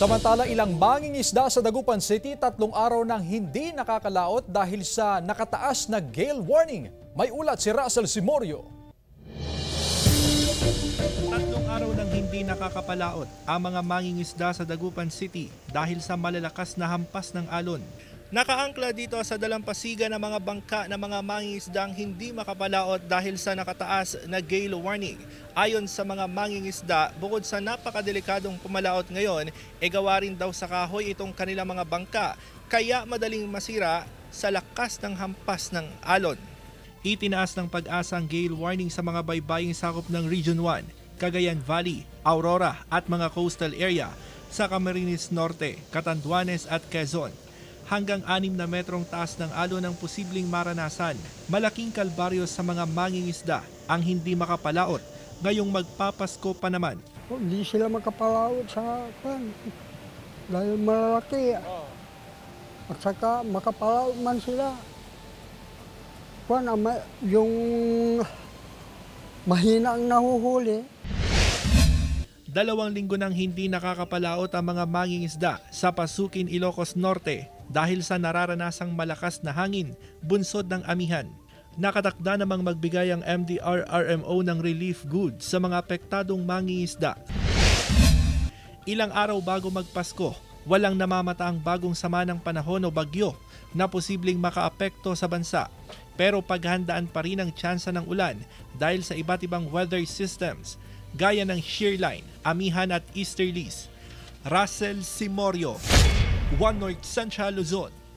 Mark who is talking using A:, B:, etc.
A: Samantala, ilang mangingisda sa Dagupan City 3 araw nang hindi nakakalaot dahil sa nakataas na gale warning. May ulat si Russell Simorio.
B: 3 araw nang hindi nakakapalaot ang mga mangingisda sa Dagupan City dahil sa malalakas na hampas ng alon. Nakaangkla dito sa dalampasigan ng mga bangka ng mga mangingisdang hindi makapalaot dahil sa nakataas na gale warning. Ayon sa mga mangingisda, bukod sa napakadelikadong pumalaot ngayon, gawa rin daw sa kahoy itong kanilang mga bangka, kaya madaling masira sa lakas ng hampas ng alon. Itinaas ng Pag-asa ang gale warning sa mga baybaying sakop ng Region 1, Cagayan Valley, Aurora at mga coastal area sa Camarines Norte, Catanduanes at Quezon. Hanggang 6 na metrong taas ng alon ang posibleng maranasan. Malaking kalbaryo sa mga mangingisda ang hindi makapalaot ngayong magpapasko pa naman.
C: Hindi sila makapalaot sa kan dahil malalaki. At saka makapalaot man sila. Yung mahina ang nahuhuli.
B: 2 linggo nang hindi nakakapalaot ang mga mangingisda sa Pasukin, Ilocos Norte dahil sa nararanasang malakas na hangin bunsod ng amihan. Nakatakda namang magbigay ang MDR-RMO ng relief goods sa mga apektadong mangingisda. Ilang araw bago magpasko, walang namamata ang bagong sama ng panahon o bagyo na posibleng makaapekto sa bansa. Pero paghandaan pa rin ang tsansa ng ulan dahil sa iba't ibang weather systems gaya ng shearline, amihan at easterlies. Russell Simorio, One North Central Luzon.